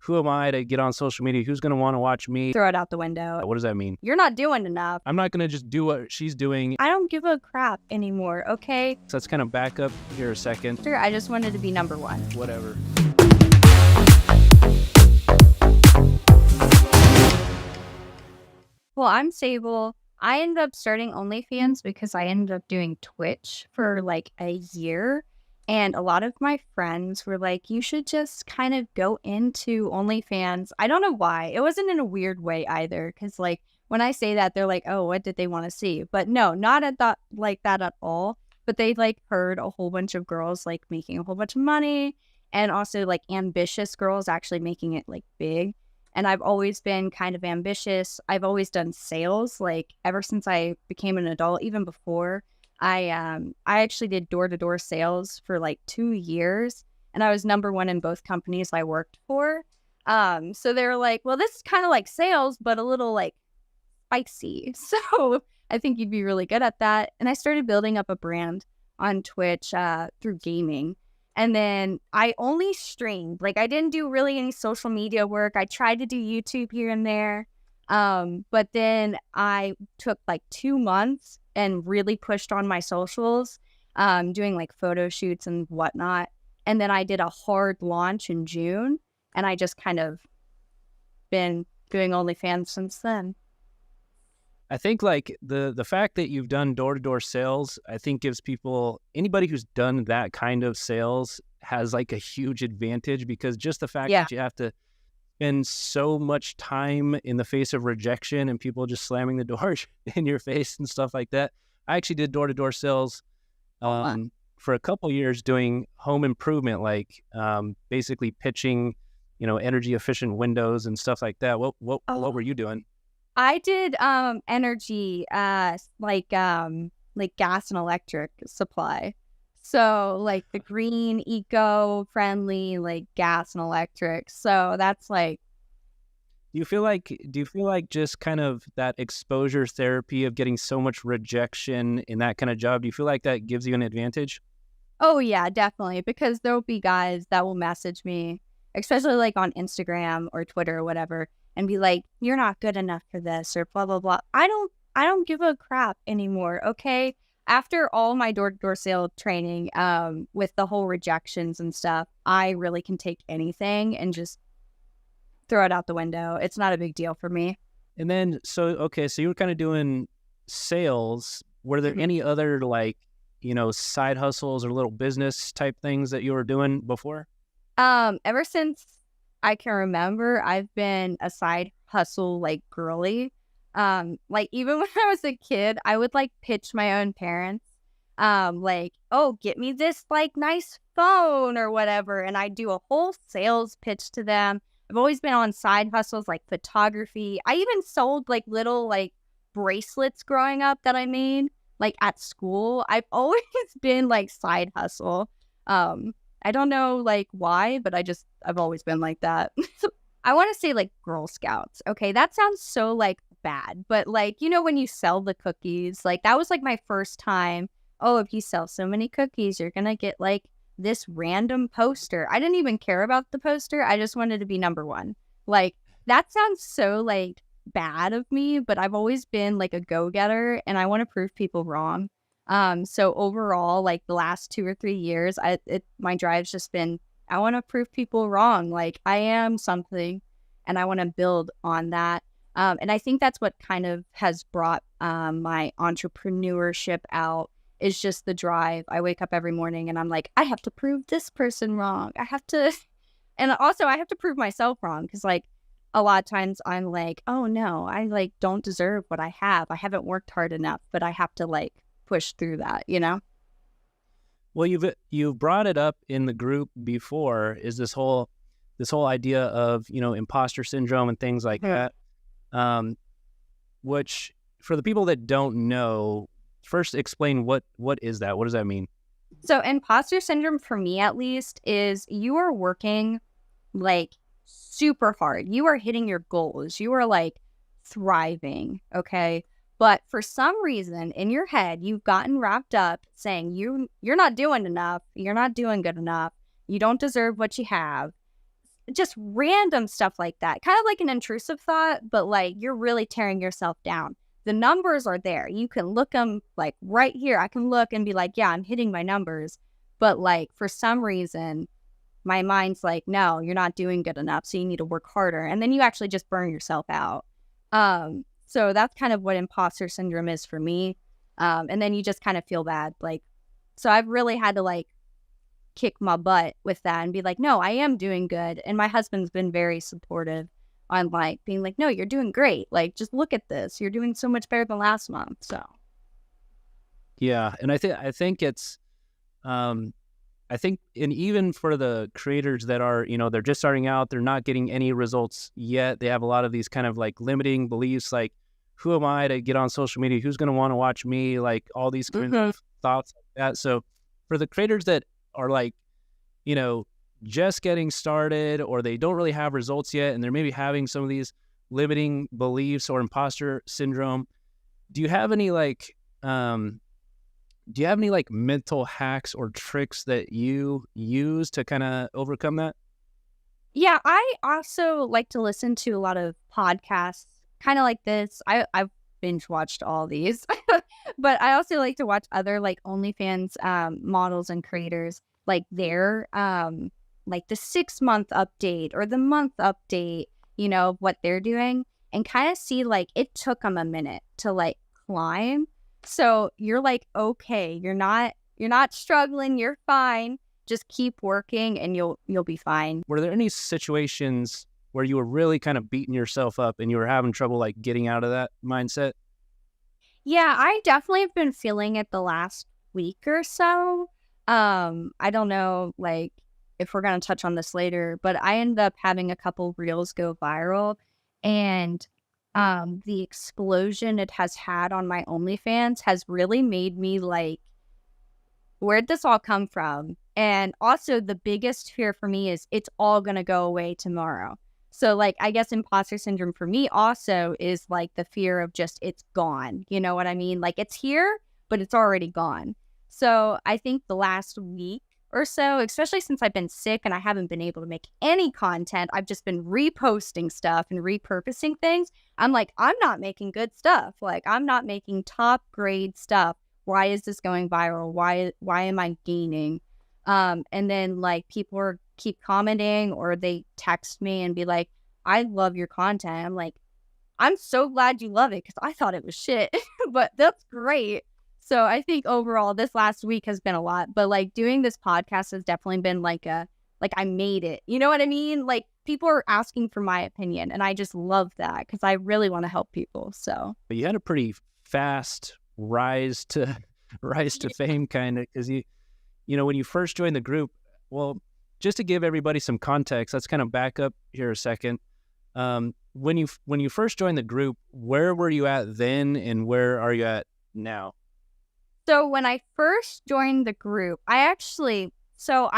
who am I to get on social media? Who's going to want to watch me? Throw it out the window. What does that mean? You're not doing enough. I'm not going to just do what she's doing. I don't give a crap anymore, okay? So let's kind of back up here a second. Sure, I just wanted to be number one. Whatever. Well, I'm Sable. I ended up starting OnlyFans because I ended up doing Twitch for like a year. And a lot of my friends were like, you should just kind of go into OnlyFans. I don't know why. It wasn't in a weird way either. Because like when I say that, they're like, oh, what did they want to see? But no, not at that like that at all. But they like heard a whole bunch of girls like making a whole bunch of money. And also like ambitious girls actually making it like big. And I've always been kind of ambitious. I've always done sales, like ever since I became an adult, even before. I actually did door-to-door sales for like 2 years, and I was number one in both companies I worked for. So they were like, well, this is kind of like sales, but a little like spicy. So I think you'd be really good at that. And I started building up a brand on Twitch through gaming. And then I only streamed. Like, I didn't do really any social media work. I tried to do YouTube here and there. But then I took like 2 months and really pushed on my socials, doing like photo shoots and whatnot. And then I did a hard launch in June. And I just kind of been doing OnlyFans since then. I think like the fact that you've done door-to-door sales, I think gives people, anybody who's done that kind of sales has like a huge advantage, because just the fact that you have to spend so much time in the face of rejection and people just slamming the doors in your face and stuff like that. I actually did door-to-door sales for a couple years doing home improvement, like basically pitching, energy efficient windows and stuff like that. What were you doing? I did energy, like gas and electric supply. So like the green, eco-friendly, like gas and electric. So that's like. Do you feel like just kind of that exposure therapy of getting so much rejection in that kind of job, do you feel like that gives you an advantage? Oh yeah, definitely. Because there'll be guys that will message me, especially like on Instagram or Twitter or whatever, and be like, you're not good enough for this or blah, blah, blah. I don't give a crap anymore, okay? After all my door-to-door sale training, with the whole rejections and stuff, I really can take anything and just throw it out the window. It's not a big deal for me. And then, so you were kind of doing sales. Were there any other like, side hustles or little business type things that you were doing before? Ever since I can remember, I've been a side hustle like girly. Like even when I was a kid, I would like pitch my own parents, like, oh, get me this like nice phone or whatever, and I do a whole sales pitch to them. I've always been on side hustles like photography. I even sold like little like bracelets growing up that I made like at school. I've always been like side hustle. I don't know like why, but I've always been like that. I want to say like Girl Scouts. Okay, that sounds so like bad, but like, when you sell the cookies, like that was like my first time. Oh, if you sell so many cookies, you're gonna get like this random poster. I didn't even care about the poster. I just wanted to be number one. Like that sounds so like bad of me, but I've always been like a go-getter and I want to prove people wrong. So overall, like the last 2 or 3 years, my drive's just been, I want to prove people wrong. Like I am something and I want to build on that. And I think that's what kind of has brought my entrepreneurship out, is just the drive. I wake up every morning and I'm like, I have to prove this person wrong. And also I have to prove myself wrong, because like a lot of times I'm like, oh no, I like don't deserve what I have. I haven't worked hard enough, but I have to like push through that, Well, you've brought it up in the group before, is this whole idea of, imposter syndrome and things like that. Which for the people that don't know, first explain what is that? What does that mean? So imposter syndrome, for me at least, is you are working like super hard. You are hitting your goals. You are like thriving, okay? But for some reason in your head, you've gotten wrapped up saying you're not doing enough. You're not doing good enough. You don't deserve what you have. just random stuff like that. Kind of like an intrusive thought, but like you're really tearing yourself down. The numbers are there. You can look them like right here. I can look and be like, yeah, I'm hitting my numbers. But like for some reason, my mind's like, no, you're not doing good enough. So you need to work harder. And then you actually just burn yourself out. So that's kind of what imposter syndrome is for me. And then you just kind of feel bad. Like, so I've really had to like kick my butt with that and be like, no, I am doing good. And my husband's been very supportive on like being like, no, you're doing great. Like, just look at this. You're doing so much better than last month. So Yeah. And I think it's, I think, and even for the creators that are, they're just starting out, they're not getting any results yet. They have a lot of these kind of like limiting beliefs, like, who am I to get on social media? Who's going to want to watch me? Like all these kind of thoughts like that. So for the creators that are like, just getting started, or they don't really have results yet, and they're maybe having some of these limiting beliefs or imposter syndrome, do you have any like, mental hacks or tricks that you use to kind of overcome that? yeah, I also like to listen to a lot of podcasts kind of like this. I've binge watched all these, but I also like to watch other like OnlyFans models and creators, like their like the 6-month update or the month update, of what they're doing, and kind of see like it took them a minute to like climb. So you're like, okay, you're not struggling, you're fine. Just keep working and you'll be fine. Were there any situations where you were really kind of beating yourself up and you were having trouble like getting out of that mindset? Yeah, I definitely have been feeling it the last week or so. I don't know like if we're going to touch on this later, but I ended up having a couple reels go viral, and the explosion it has had on my OnlyFans has really made me like, where'd this all come from? And also the biggest fear for me is it's all going to go away tomorrow. So like, I guess imposter syndrome for me also is like the fear of just, it's gone. You know what I mean? Like it's here, but it's already gone. So I think the last week or so, especially since I've been sick and I haven't been able to make any content, I've just been reposting stuff and repurposing things. I'm like, I'm not making good stuff. Like I'm not making top grade stuff. Why is this going viral? Why am I gaining? And then like people keep commenting, or they text me and be like, I love your content. I'm like, I'm so glad you love it because I thought it was shit, but that's great. So I think overall this last week has been a lot, but like doing this podcast has definitely been like I made it. You know what I mean? Like people are asking for my opinion, and I just love that because I really want to help people. So but you had a pretty fast rise to fame, kind of, because when you first joined the group, well, just to give everybody some context, let's kind of back up here a second. When you first joined the group, where were you at then, and where are you at now? So when I first joined the group, I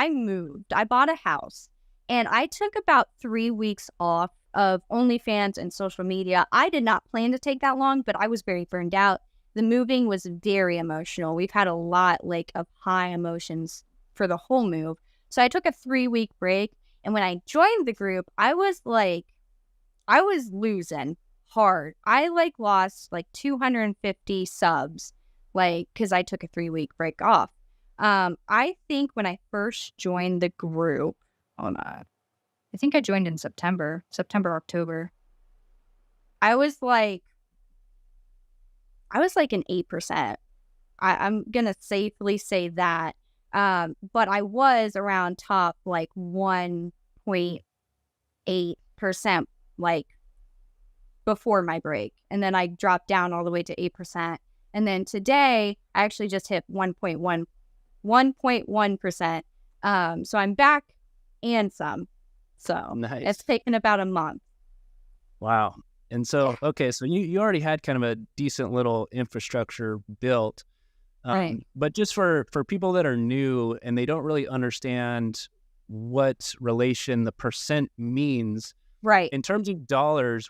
moved. I bought a house, and I took about 3 weeks off of OnlyFans and social media. I did not plan to take that long, but I was very burned out. The moving was very emotional. We've had a lot like of high emotions for the whole move. So I took a 3-week break. And when I joined the group, I was losing hard. I like lost like 250 subs, like, cause I took a 3-week break off. I think when I first joined the group, hold on, I think I joined in September, October. I was like an 8%. I'm going to safely say that. But I was around top like 1.8%, like before my break. And then I dropped down all the way to 8%. And then today I actually just hit 1.1%. So I'm back and some. So nice. It's taken about a month. Wow. And so, okay, so you already had kind of a decent little infrastructure built. Right. But just for people that are new and they don't really understand what relation the percent means. Right. In terms of dollars,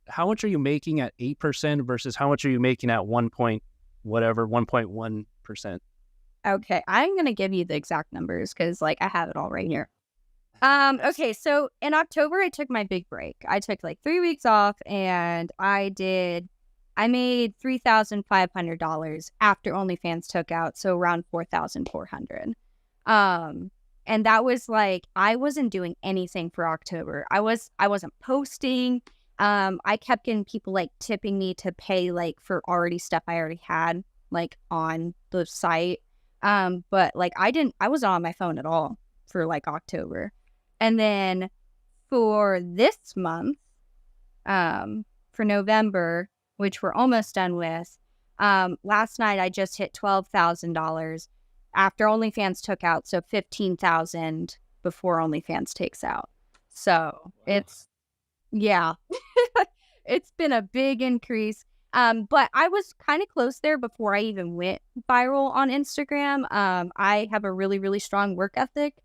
how much are you making at 8% versus how much are you making at 1.1%? Okay. I'm going to give you the exact numbers because like I have it all right here. Okay, so in October, I took my big break. I took like 3 weeks off, and I made $3,500 after OnlyFans took out, so around 4,400. And that was like, I wasn't doing anything for October. I wasn't posting. I kept getting people like tipping me to pay like for stuff I already had like on the site. But like I wasn't on my phone at all for like October. And then for this month, for November, which we're almost done with, last night I just hit $12,000 after OnlyFans took out, so $15,000 before OnlyFans takes out. So it's it's been a big increase. But I was kind of close there before I even went viral on Instagram. I have a really, really strong work ethic.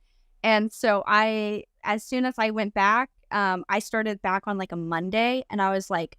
And so as soon as I went back, I started back on like a Monday, and I was like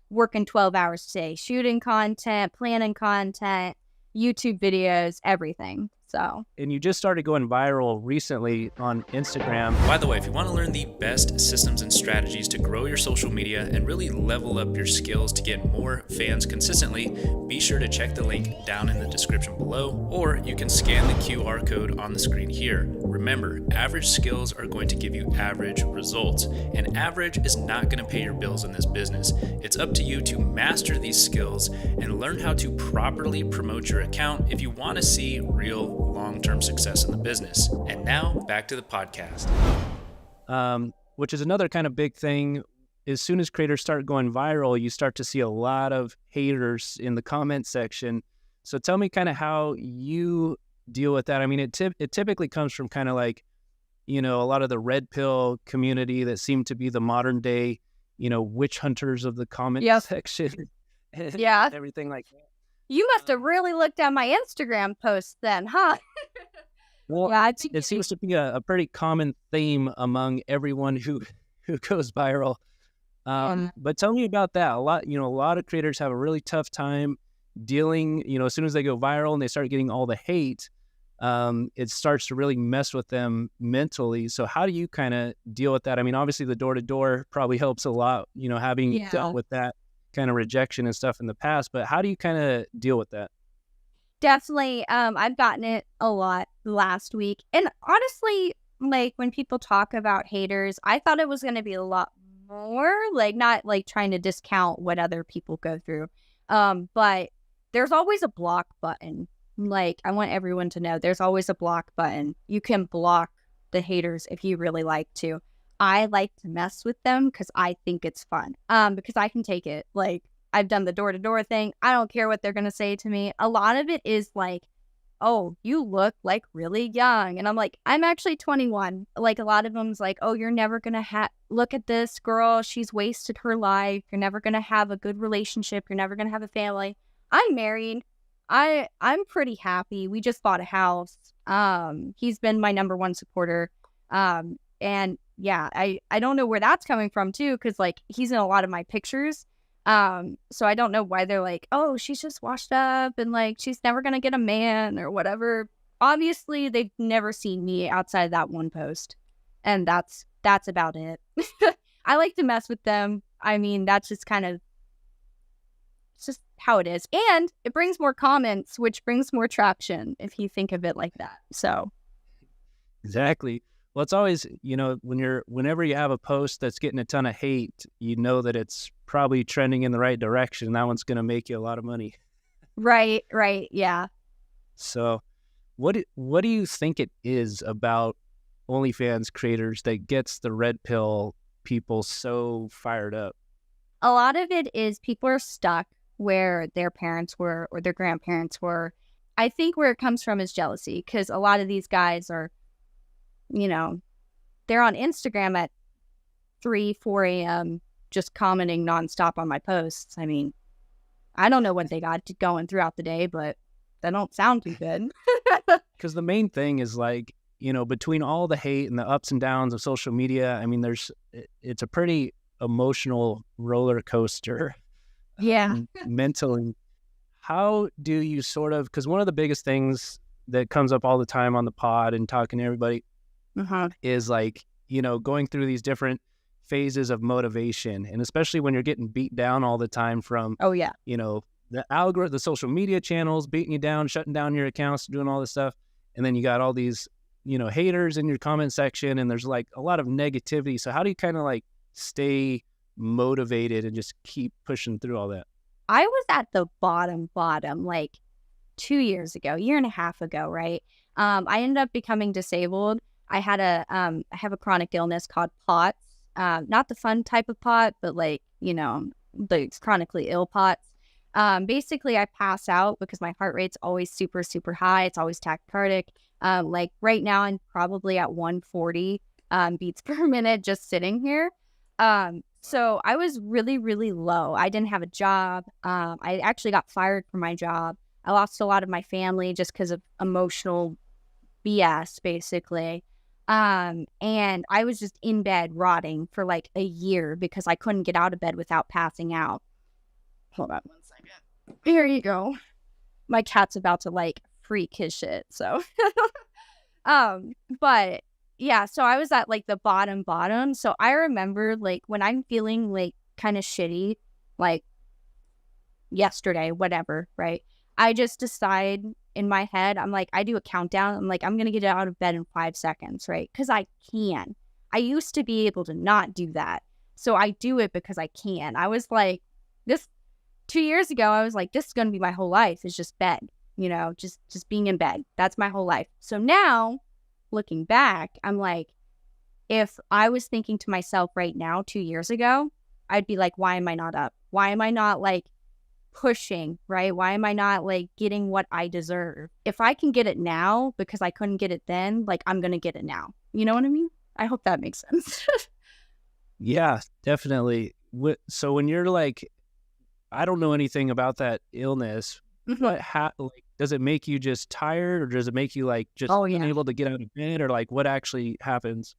working 12 hours a day, shooting content, planning content, YouTube videos, everything. So. And you just started going viral recently on Instagram. By the way, if you want to learn the best systems and strategies to grow your social media and really level up your skills to get more fans consistently, be sure to check the link down in the description below, or you can scan the QR code on the screen here. Remember, average skills are going to give you average results, and average is not going to pay your bills in this business. It's up to you to master these skills and learn how to properly promote your account if you want to see real long-term success in the business. And now back to the podcast. Which is another kind of big thing. As soon as creators start going viral, you start to see a lot of haters in the comment section. So tell me kind of how you deal with that. I mean, it typically comes from kind of like, a lot of the red pill community that seem to be the modern day, witch hunters of the comment section. Yeah. Everything like that. You must have really looked at my Instagram posts then, huh? Well, it seems to be a pretty common theme among everyone who goes viral. But tell me about that. A lot of creators have a really tough time dealing, as soon as they go viral and they start getting all the hate, it starts to really mess with them mentally. So how do you kind of deal with that? I mean, obviously the door-to-door probably helps a lot, having dealt with that kind of rejection and stuff in the past, but how do you kind of deal with that? Definitely. I've gotten it a lot last week. And honestly, like when people talk about haters, I thought it was going to be a lot more, like not like trying to discount what other people go through. But there's always a block button. Like I want everyone to know there's always a block button. You can block the haters if you really like to. I like to mess with them because I think it's fun. Because I can take it. Like I've done the door-to-door thing. I don't care what they're going to say to me. A lot of it is like, oh, you look like really young. And I'm like, I'm actually 21. Like a lot of them's like, oh, you're never going to look at this girl. She's wasted her life. You're never going to have a good relationship. You're never going to have a family. I'm married. I'm pretty happy. We just bought a house. He's been my number one supporter. And yeah, I don't know where that's coming from too, because like he's in a lot of my pictures. So I don't know why they're like, oh, she's just washed up and like she's never gonna get a man or whatever. Obviously, they've never seen me outside of that one post, and that's about it. I like to mess with them. I mean, that's just it's just how it is, and it brings more comments, which brings more traction if you think of it like that. So exactly. Well, it's always, whenever you have a post that's getting a ton of hate, you know that it's probably trending in the right direction. That one's going to make you a lot of money. Right. Yeah. So what do you think it is about OnlyFans creators that gets the red pill people so fired up? A lot of it is people are stuck where their parents were or their grandparents were. I think where it comes from is jealousy, because a lot of these guys are, they're on Instagram at 3, 4 a.m. just commenting nonstop on my posts. I mean, I don't know what they got going throughout the day, but they don't sound too good. Because the main thing is like, between all the hate and the ups and downs of social media, I mean, it's a pretty emotional roller coaster. Yeah. Mentally. How do you because one of the biggest things that comes up all the time on the pod and talking to everybody is like, going through these different phases of motivation, and especially when you're getting beat down all the time from, the algorithm, the social media channels beating you down, shutting down your accounts, doing all this stuff. And then you got all these, haters in your comment section, and there's like a lot of negativity. So how do you kind of like stay motivated and just keep pushing through all that? I was at the bottom, like 2 years ago, year and a half ago, right? I ended up becoming disabled. I have a chronic illness called POTS. Not the fun type of pot, but like, the chronically ill POTS. Basically, I pass out because my heart rate's always super, super high. It's always tachycardic. Like right now, I'm probably at 140 beats per minute just sitting here. So I was really, really low. I didn't have a job. I actually got fired from my job. I lost a lot of my family just because of emotional BS, basically. And I was just in bed rotting for like a year because I couldn't get out of bed without passing out. Hold on 1 second. Here you go. My cat's about to like freak his shit. So, but yeah, so I was at like the bottom. So I remember like when I'm feeling like kind of shitty, like yesterday, whatever, right? I just decide in my head, I'm like, I do a countdown. I'm like, I'm going to get out of bed in 5 seconds, right? Because I can. I used to be able to not do that. So I do it because I can. I was like, 2 years ago, I was like, this is going to be my whole life. It's just bed, just being in bed. That's my whole life. So now, looking back, I'm like, if I was thinking to myself right now, 2 years ago, I'd be like, why am I not up? Why am I not like pushing, right? Why am I not like getting what I deserve? If I can get it now because I couldn't get it then, like I'm going to get it now. You know what I mean? I hope that makes sense. Yeah, definitely. So when you're like, I don't know anything about that illness, but does it make you just tired, or does it make you like just unable to get out of bed, or like what actually happens?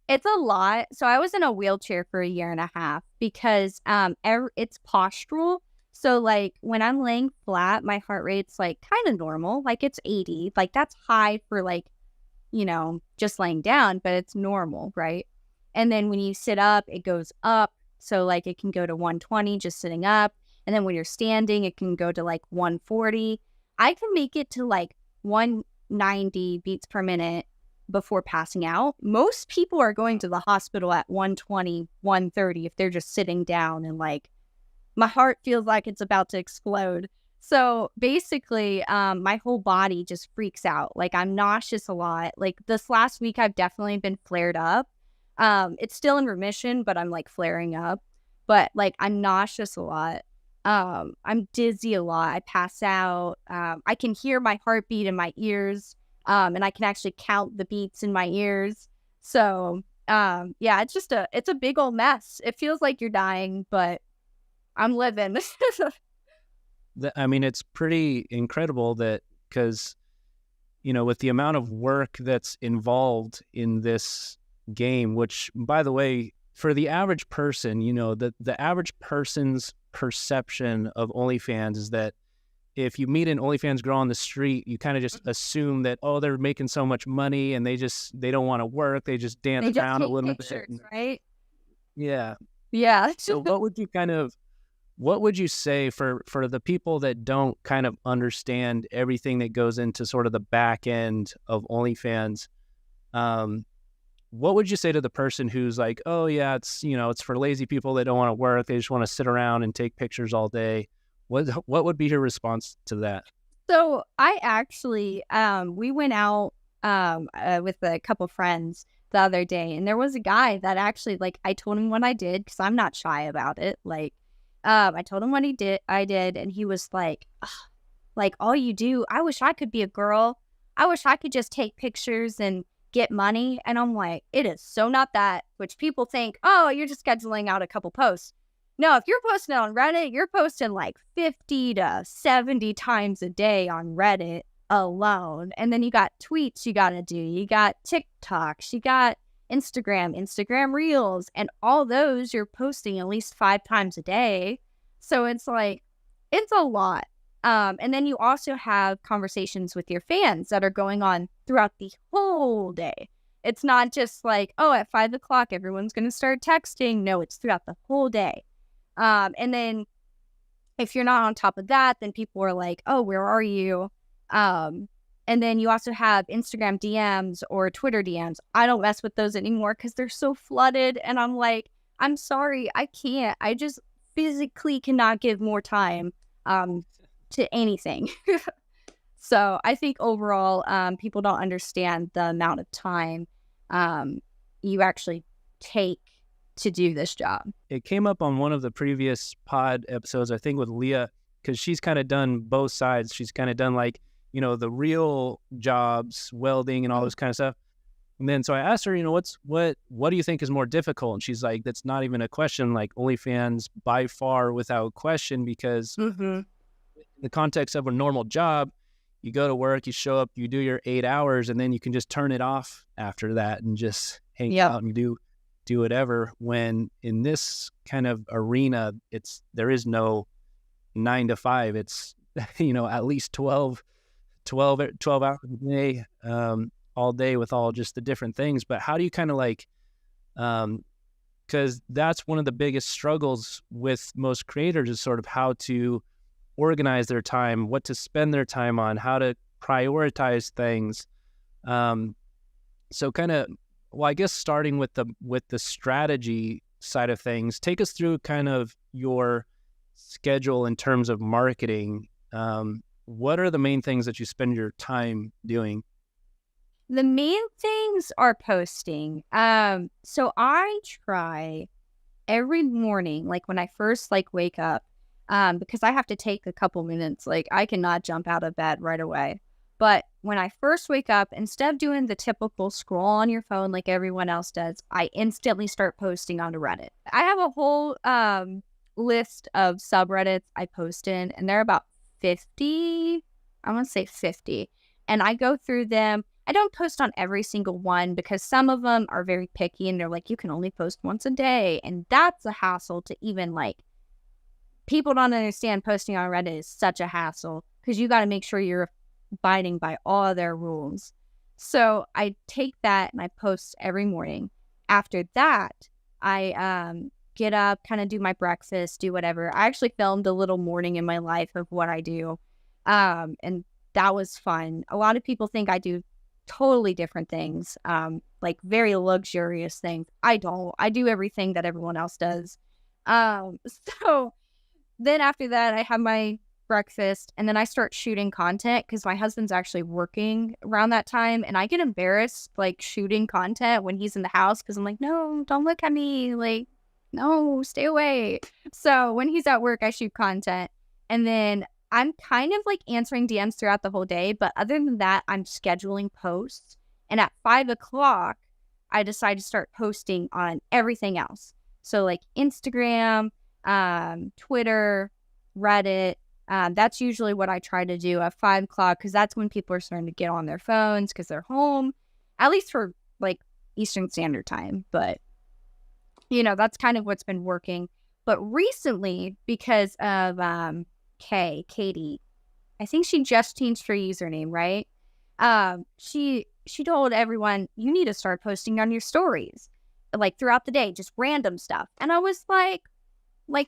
It's a lot. So I was in a wheelchair for a year and a half because it's postural. So like when I'm laying flat, my heart rate's like kind of normal. Like it's 80. Like that's high for like, just laying down, but it's normal, right? And then when you sit up, it goes up. So like it can go to 120 just sitting up. And then when you're standing, it can go to like 140. I can make it to like 190 beats per minute before passing out. Most people are going to the hospital at 120, 130 if they're just sitting down, and like my heart feels like it's about to explode. So basically, my whole body just freaks out. Like I'm nauseous a lot. Like this last week, I've definitely been flared up. It's still in remission, but I'm like flaring up. But like I'm nauseous a lot. I'm dizzy a lot. I pass out. I can hear my heartbeat in my ears. And I can actually count the beats in my ears. So, yeah, it's a big old mess. It feels like you're dying, but I'm living. I mean, it's pretty incredible that, because, with the amount of work that's involved in this game, which, by the way, for the average person, the average person's perception of OnlyFans is that if you meet an OnlyFans girl on the street, you kind of just assume that, oh, they're making so much money and they don't want to work. They just dance around a little bit. Right? Yeah. Yeah. So what would you say for the people that don't kind of understand everything that goes into sort of the back end of OnlyFans? What would you say to the person who's like, oh yeah, it's for lazy people that don't want to work. They just want to sit around and take pictures all day. What would be your response to that? So I actually, we went out with a couple friends the other day, and there was a guy that actually, like, I told him what I did because I'm not shy about it. Like, I told him what I did, and he was like, like, all you do, I wish I could be a girl. I wish I could just take pictures and get money. And I'm like, it is so not that, which people think, oh, you're just scheduling out a couple posts. No, if you're posting on Reddit, you're posting like 50 to 70 times a day on Reddit alone. And then you got tweets you got to do. You got TikToks. You got Instagram Reels. And all those you're posting at least 5 times a day. So it's like, it's a lot. And then you also have conversations with your fans that are going on throughout the whole day. It's not just like, oh, at 5 o'clock, everyone's going to start texting. No, it's throughout the whole day. And then if you're not on top of that, then people are like, oh, where are you? And then you also have Instagram DMs or Twitter DMs. I don't mess with those anymore because they're so flooded. And I'm like, I'm sorry, I can't. I just physically cannot give more time to anything. So I think overall, people don't understand the amount of time you actually take to do this job. It came up on one of the previous pod episodes, I think with Leah, because she's kind of done both sides. She's kind of done like, you know, the real jobs, welding and all this kind of stuff. And then so I asked her, you know, what do you think is more difficult? And she's like, that's not even a question. Like OnlyFans by far without question, because in the context of a normal job, you go to work, you show up, you do your 8 hours, and then you can just turn it off after that and just hang out and do whatever. When in this kind of arena, there is no 9 to 5. It's, you know, at least 12 hours a day, all day with all just the different things. But how do you kind of like, because that's one of the biggest struggles with most creators is sort of how to organize their time, what to spend their time on, how to prioritize things. So kind of, well, I guess starting with the strategy side of things, take us through kind of your schedule in terms of marketing. What are the main things that you spend your time doing? The main things are posting. So I try every morning, like when I first like wake up, because I have to take a couple minutes. Like I cannot jump out of bed right away. But when I first wake up, instead of doing the typical scroll on your phone like everyone else does, I instantly start posting onto Reddit. I have a whole list of subreddits I post in, and they're about 50. I want to say 50. And I go through them. I don't post on every single one because some of them are very picky and they're like, you can only post once a day. And that's a hassle to even like, people don't understand posting on Reddit is such a hassle because you got to make sure you're abiding by all their rules. So I take that and I post every morning. After that, I get up, kind of do my breakfast, do whatever. I actually filmed a little morning in my life of what I do. And that was fun. A lot of people think I do totally different things, like very luxurious things. I don't. I do everything that everyone else does. So then after that, I have my breakfast and then I start shooting content because my husband's actually working around that time, and I get embarrassed like shooting content when he's in the house because I'm like, no, don't look at me, like, no, stay away. So when he's at work, I shoot content, and then I'm kind of like answering DMs throughout the whole day, but other than that, I'm scheduling posts. And at 5 o'clock, I decide to start posting on everything else. So like Instagram, Twitter, Reddit. That's usually what I try to do at 5 o'clock because that's when people are starting to get on their phones because they're home, at least for like Eastern Standard Time. But, you know, that's kind of what's been working. But recently, because of Katie, I think she just changed her username, right? She told everyone, you need to start posting on your stories, like throughout the day, just random stuff. And I was like,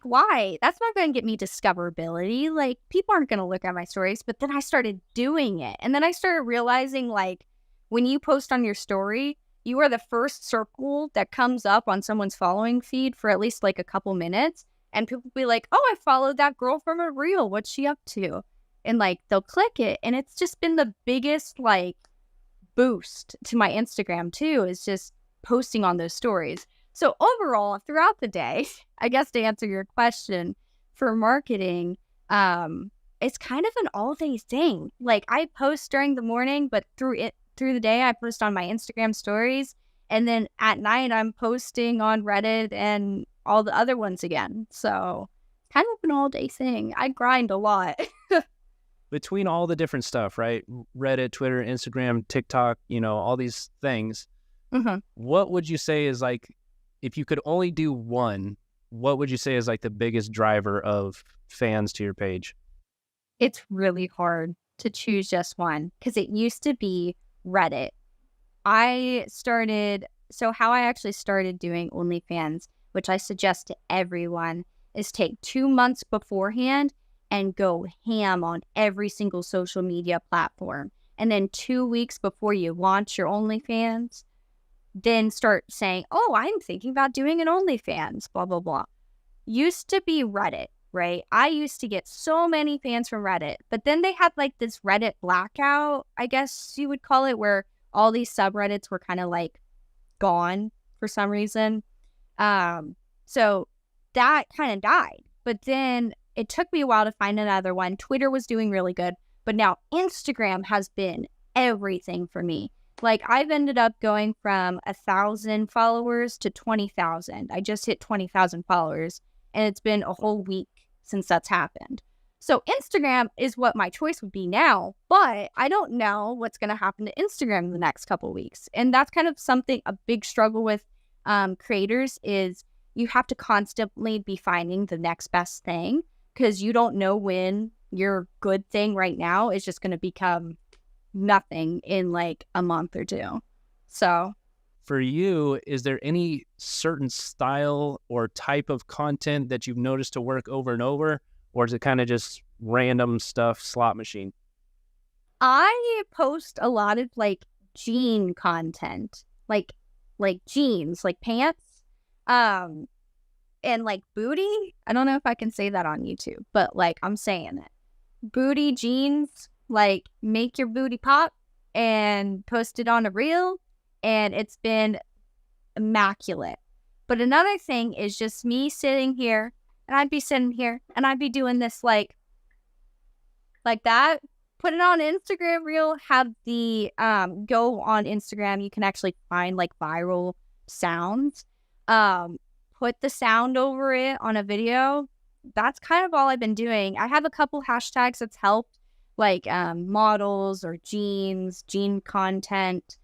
why? That's not going to get me discoverability. Like, people aren't going to look at my stories. But then I started doing it. And then I started realizing, like, when you post on your story, you are the first circle that comes up on someone's following feed for at least, like, a couple minutes. And people be like, oh, I followed that girl from a reel. What's she up to? And, like, they'll click it. And it's just been the biggest, like, boost to my Instagram, too, is just posting on those stories. So overall, throughout the day, I guess to answer your question, for marketing, it's kind of an all-day thing. Like, I post during the morning, but through the day, I post on my Instagram stories. And then at night, I'm posting on Reddit and all the other ones again. So kind of an all-day thing. I grind a lot. Between all the different stuff, right? Reddit, Twitter, Instagram, TikTok, you know, all these things. What would you say is like, if you could only do one, what would you say is like the biggest driver of fans to your page? It's really hard to choose just one because it used to be Reddit. How I actually started doing OnlyFans, which I suggest to everyone, is take 2 months beforehand and go ham on every single social media platform. And then 2 weeks before you launch your OnlyFans, then start saying, oh, I'm thinking about doing an OnlyFans, blah, blah, blah. Used to be Reddit, right? I used to get so many fans from Reddit, but then they had like this Reddit blackout, I guess you would call it, where all these subreddits were kind of like gone for some reason. So that kind of died. But then it took me a while to find another one. Twitter was doing really good, but now Instagram has been everything for me. Like, I've ended up going from 1,000 followers to 20,000. I just hit 20,000 followers, and it's been a whole week since that's happened. So Instagram is what my choice would be now, but I don't know what's going to happen to Instagram in the next couple of weeks. And that's kind of a big struggle with creators is you have to constantly be finding the next best thing, because you don't know when your good thing right now is just going to become nothing in like a month or two. So for you, is there any certain style or type of content that you've noticed to work over and over, or is it kind of just random stuff, slot machine? I post a lot of like jean content, like jeans, like pants, and like booty. I don't know if I can say that on YouTube, but like I'm saying it. Booty jeans, like make your booty pop and post it on a reel, and it's been immaculate. But another thing is just me sitting here, and I'd be sitting here and I'd be doing this like that, put it on Instagram reel, have the go on Instagram, you can actually find like viral sounds, put the sound over it on a video. That's kind of all I've been doing. I have a couple hashtags that's helped, like models or jeans, jean content,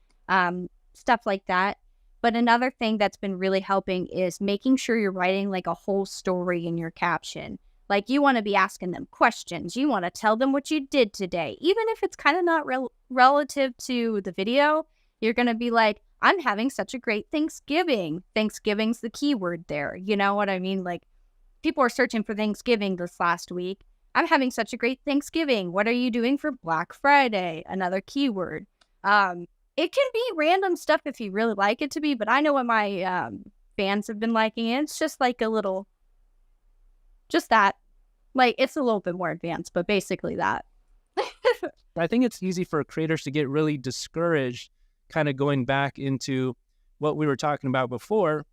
stuff like that. But another thing that's been really helping is making sure you're writing like a whole story in your caption. Like, you want to be asking them questions. You want to tell them what you did today. Even if it's kind of not relative to the video, you're going to be like, I'm having such a great Thanksgiving. Thanksgiving's the keyword there. You know what I mean? Like, people are searching for Thanksgiving this last week. I'm having such a great Thanksgiving. What are you doing for Black Friday? Another keyword. It can be random stuff if you really like it to be, but I know what my fans have been liking. And it's just like a little, just that. Like, it's a little bit more advanced, but basically that. I think it's easy for creators to get really discouraged, kind of going back into what we were talking about before.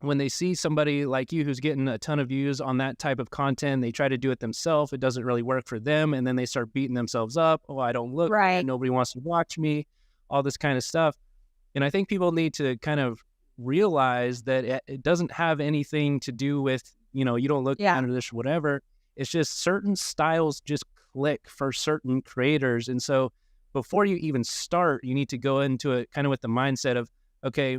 When they see somebody like you who's getting a ton of views on that type of content, they try to do it themselves. It doesn't really work for them. And then they start beating themselves up. Oh, I don't look right. Nobody wants to watch me, all this kind of stuff. And I think people need to kind of realize that it doesn't have anything to do with, you know, you don't look under this or whatever. It's just certain styles just click for certain creators. And so before you even start, you need to go into it kind of with the mindset of, okay,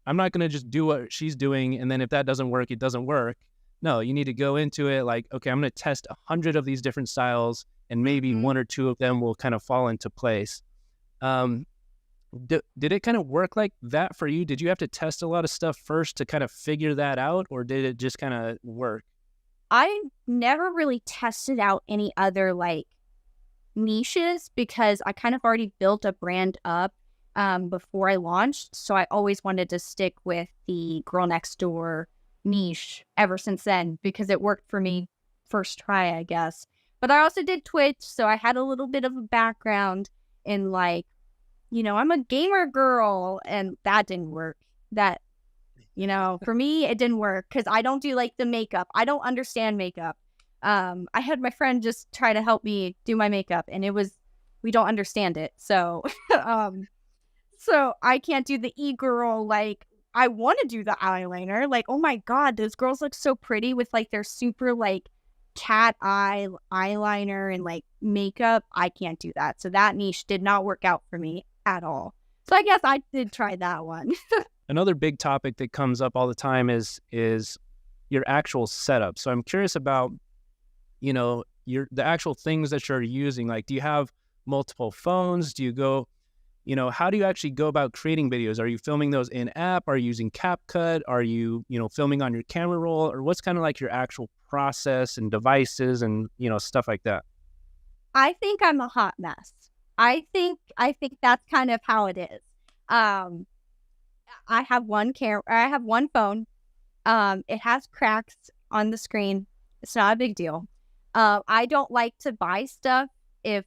I'm not going to just do what she's doing, and then if that doesn't work, it doesn't work. No, you need to go into it like, okay, I'm going to test 100 of these different styles, and maybe one or two of them will kind of fall into place. Did it kind of work like that for you? Did you have to test a lot of stuff first to kind of figure that out, or did it just kind of work? I never really tested out any other like niches because I kind of already built a brand up before I launched. So I always wanted to stick with the girl next door niche ever since then because it worked for me first try, I guess. But I also did Twitch, so I had a little bit of a background in like, you know, I'm a gamer girl, and that didn't work. That, you know, for me, it didn't work because I don't do like the makeup. I don't understand makeup. I had my friend just try to help me do my makeup, and we don't understand it. So, so I can't do the e-girl. Like, I want to do the eyeliner. Like, oh my God, those girls look so pretty with like their super like cat eye eyeliner and like makeup. I can't do that. So that niche did not work out for me at all. So I guess I did try that one. Another big topic that comes up all the time is your actual setup. So I'm curious about, you know, the actual things that you're using. Like, do you have multiple phones? Do you go, how do you actually go about creating videos? Are you filming those in app? Are you using CapCut? Are you, filming on your camera roll? Or what's kind of like your actual process and devices and, stuff like that? I think I'm a hot mess. I think that's kind of how it is. I have one phone. It has cracks on the screen. It's not a big deal. I don't like to buy stuff if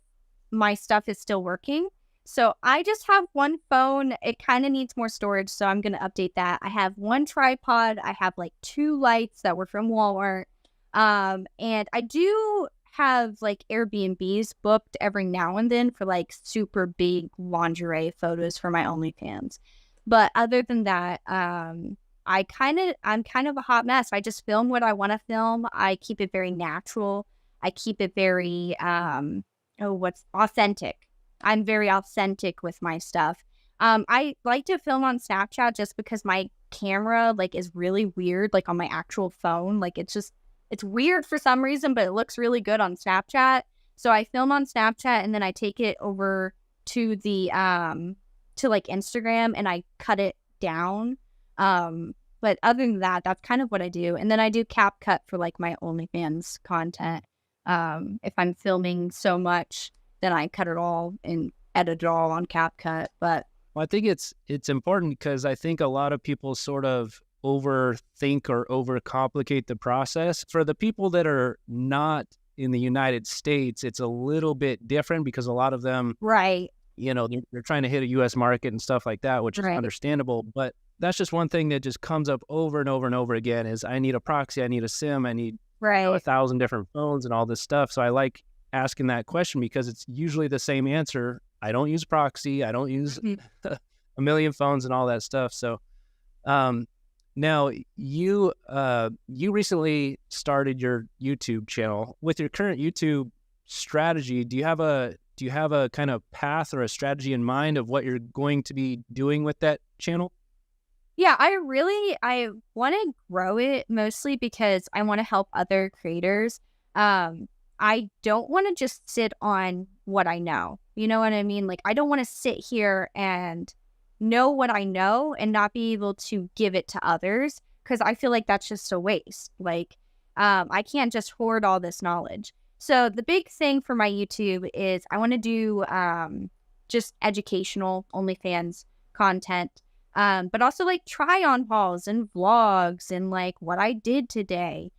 my stuff is still working. So I just have one phone. It kind of needs more storage, so I'm going to update that. I have one tripod. I have like 2 lights that were from Walmart. And I do have like Airbnbs booked every now and then for like super big lingerie photos for my OnlyFans. But other than that, I'm kind of a hot mess. I just film what I want to film. I keep it very natural. I keep it very authentic. I'm very authentic with my stuff. I like to film on Snapchat just because my camera like is really weird, like on my actual phone. Like it's weird for some reason, but it looks really good on Snapchat. So I film on Snapchat and then I take it over to the to like Instagram and I cut it down. But other than that, that's kind of what I do. And then I do CapCut for like my OnlyFans content. If I'm filming so much, then I cut it all and edit it all on CapCut. But I think it's important because I think a lot of people sort of overthink or overcomplicate the process. For the people that are not in the United States, it's a little bit different because a lot of them, right, they're trying to hit a U.S. market and stuff like that, which is understandable. But that's just one thing that just comes up over and over and over again is I need a proxy, I need a SIM, I need 1,000 different phones and all this stuff. So I like asking that question because it's usually the same answer. I don't use proxy. I don't use a million phones and all that stuff. So now you recently started your YouTube channel. With your current YouTube strategy, do you have a kind of path or a strategy in mind of what you're going to be doing with that channel? Yeah, I want to grow it mostly because I want to help other creators. I don't want to just sit on what I know. You know what I mean? Like, I don't want to sit here and know what I know and not be able to give it to others because I feel like that's just a waste. Like, I can't just hoard all this knowledge. So the big thing for my YouTube is I want to do just educational OnlyFans content, but also like try on hauls and vlogs and like what I did today.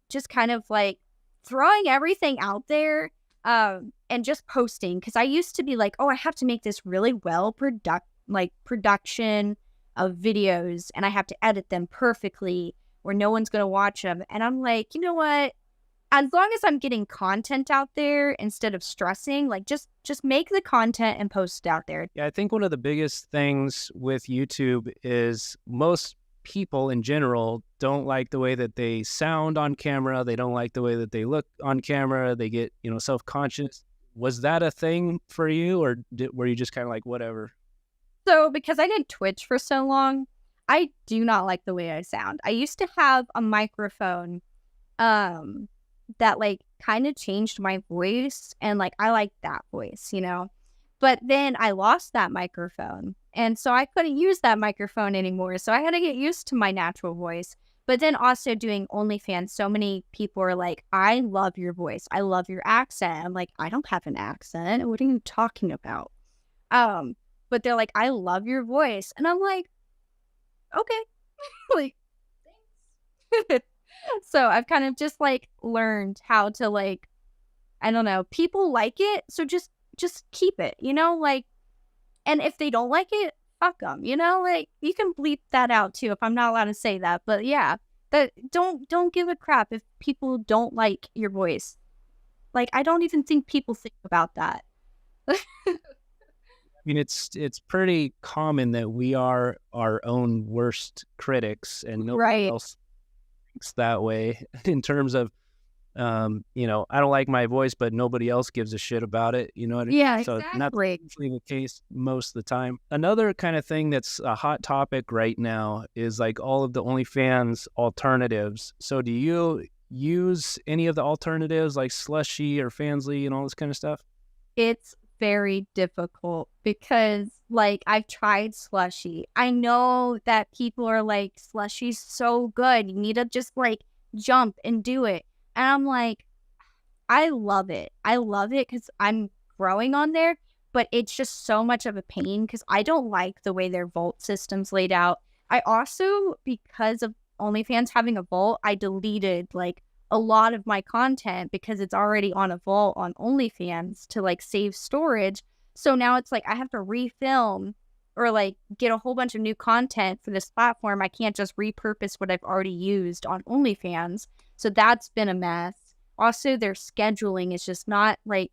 Just kind of like throwing everything out there and just posting, because I used to be like, oh, I have to make this really well production of videos and I have to edit them perfectly or no one's gonna watch them. And I'm like, you know what, as long as I'm getting content out there instead of stressing, like just make the content and post it out there. Yeah, I think one of the biggest things with YouTube is most people in general don't like the way that they sound on camera. They don't like the way that they look on camera. They get, self-conscious. Was that a thing for you, or were you just kind of like, whatever? So because I did Twitch for so long, I do not like the way I sound. I used to have a microphone that like kind of changed my voice, and like I like that voice, But then I lost that microphone, and so I couldn't use that microphone anymore. So I had to get used to my natural voice. But then also doing OnlyFans, so many people are like, I love your voice. I love your accent. I'm like, I don't have an accent. What are you talking about? But they're like, I love your voice. And I'm like, okay. Like, thanks. So I've kind of just like learned how to like, I don't know, people like it. So just keep it, like, and if they don't like it, fuck them, like you can bleep that out too if I'm not allowed to say that. But yeah, don't give a crap if people don't like your voice. Like, I don't even think people think about that. I mean, it's pretty common that we are our own worst critics, and nobody else thinks that way in terms of, I don't like my voice, but nobody else gives a shit about it. You know what I mean? Yeah, so exactly. Not usually the case most of the time. Another kind of thing that's a hot topic right now is like all of the OnlyFans alternatives. So do you use any of the alternatives like Slushy or Fansly and all this kind of stuff? It's very difficult because like I've tried slushy. I know that people are like, slushy's so good. You need to just like jump and do it. And I'm like, I love it. I love it because I'm growing on there, but it's just so much of a pain because I don't like the way their vault system's laid out. I also, because of OnlyFans having a vault, I deleted like a lot of my content because it's already on a vault on OnlyFans to like save storage. So now it's like I have to refilm or like get a whole bunch of new content for this platform. I can't just repurpose what I've already used on OnlyFans. So that's been a mess. Also, their scheduling is just not like,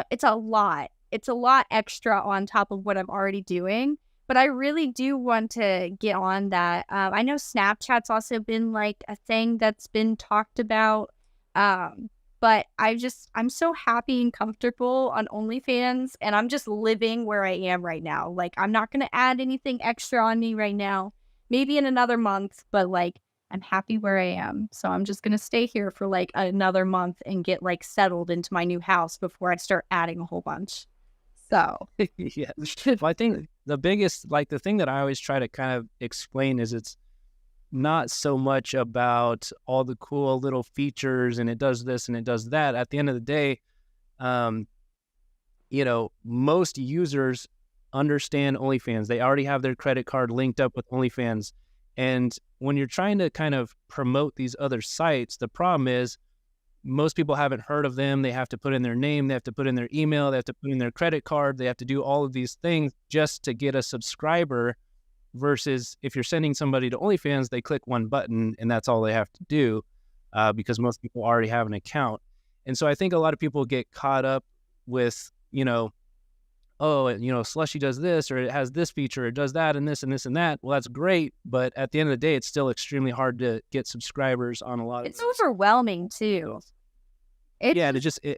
it's a lot. It's a lot extra on top of what I'm already doing. But I really do want to get on that. I know Snapchat's also been like a thing that's been talked about. But I'm so happy and comfortable on OnlyFans, and I'm just living where I am right now. Like, I'm not going to add anything extra on me right now. Maybe in another month, but like, I'm happy where I am. So I'm just going to stay here for like another month and get like settled into my new house before I start adding a whole bunch. So, yeah. Well, I think the biggest, like the thing that I always try to kind of explain is it's not so much about all the cool little features and it does this and it does that. At the end of the day, most users understand OnlyFans. They already have their credit card linked up with OnlyFans. And when you're trying to kind of promote these other sites, the problem is most people haven't heard of them. They have to put in their name, they have to put in their email, they have to put in their credit card, they have to do all of these things just to get a subscriber, versus if you're sending somebody to OnlyFans, they click one button and that's all they have to do, because most people already have an account. And so I think a lot of people get caught up with, Slushy does this, or it has this feature, it does that and this and this and that. Well, that's great, but at the end of the day, it's still extremely hard to get subscribers on a lot of it's overwhelming too. It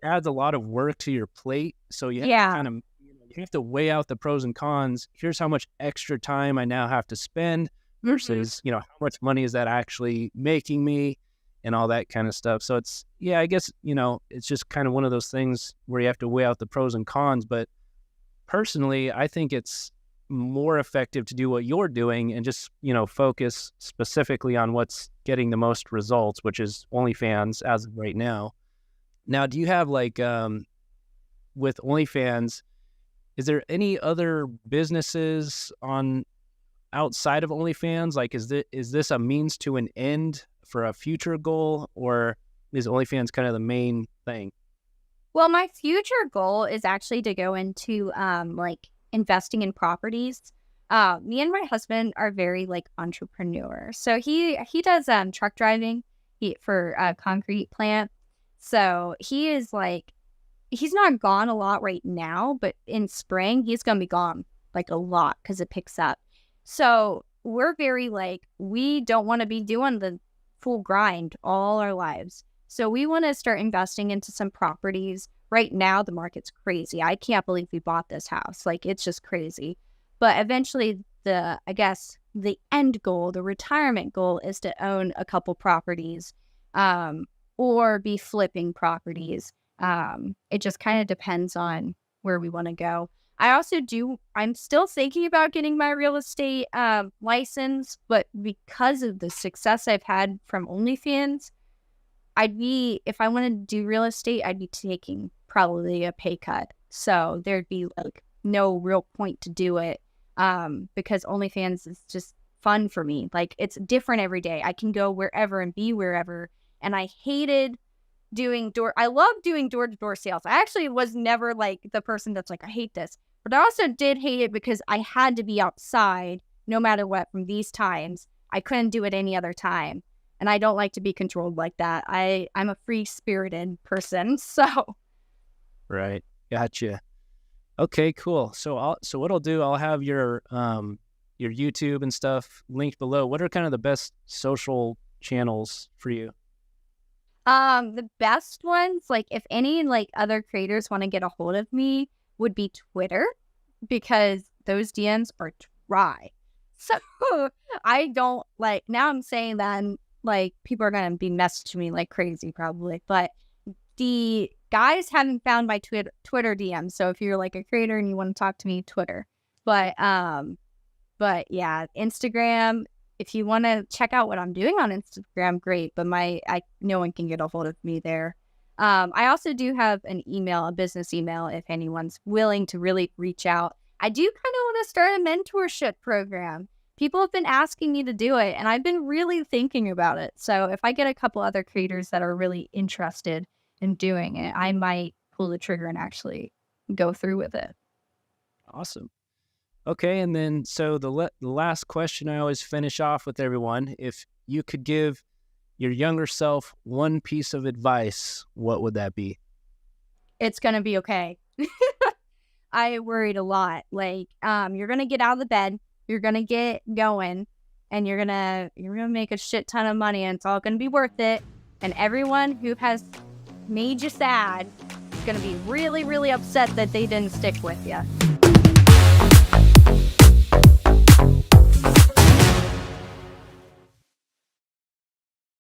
adds a lot of work to your plate. So you have to kind of, you have to weigh out the pros and cons. Here's how much extra time I now have to spend versus, how much money is that actually making me and all that kind of stuff. So it's, I guess, it's just kind of one of those things where you have to weigh out the pros and cons. But personally, I think it's more effective to do what you're doing and just, focus specifically on what's getting the most results, which is OnlyFans as of right now. Now, do you have like, with OnlyFans, is there any other businesses on outside of OnlyFans? Like, is this a means to an end for a future goal, or is OnlyFans kind of the main thing? Well, my future goal is actually to go into like investing in properties. Me and my husband are very like entrepreneur. So he does truck driving for a concrete plant. So he is like, he's not gone a lot right now, but in spring he's gonna be gone like a lot because it picks up. So we're very like, we don't want to be doing the full grind all our lives. So we want to start investing into some properties. Right now, the market's crazy. I can't believe we bought this house. Like, it's just crazy. But eventually, the end goal, the retirement goal, is to own a couple properties, or be flipping properties. It just kind of depends on where we want to go. I'm still thinking about getting my real estate license, but because of the success I've had from OnlyFans, if I wanted to do real estate, I'd be taking probably a pay cut. So there'd be like no real point to do it, because OnlyFans is just fun for me. Like, it's different every day. I can go wherever and be wherever. And I hated I love doing door-to-door sales. I actually was never like the person that's like, I hate this. But I also did hate it because I had to be outside no matter what from these times. I couldn't do it any other time. And I don't like to be controlled like that. I'm a free-spirited person, so. Right. Gotcha. Okay, cool. So what I'll do, I'll have your YouTube and stuff linked below. What are kind of the best social channels for you? The best ones, like if any like other creators want to get a hold of me, would be Twitter, because those DMs are dry. So I don't like, now I'm saying that, and like people are going to be messaging me like crazy probably, but the guys haven't found my Twitter DM. So if you're like a creator and you want to talk to me, Twitter. But yeah, Instagram. If you want to check out what I'm doing on Instagram, great. But no one can get a hold of me there. I also do have an email, a business email, if anyone's willing to really reach out. I do kind of want to start a mentorship program. People have been asking me to do it, and I've been really thinking about it. So if I get a couple other creators that are really interested in doing it, I might pull the trigger and actually go through with it. Awesome. Okay, and then so the last question I always finish off with everyone, if you could give your younger self one piece of advice, what would that be? It's going to be okay. I worried a lot. Like, you're going to get out of the bed, you're going to get going, and you're going to make a shit ton of money, and it's all going to be worth it. And everyone who has made you sad is going to be really, really upset that they didn't stick with you.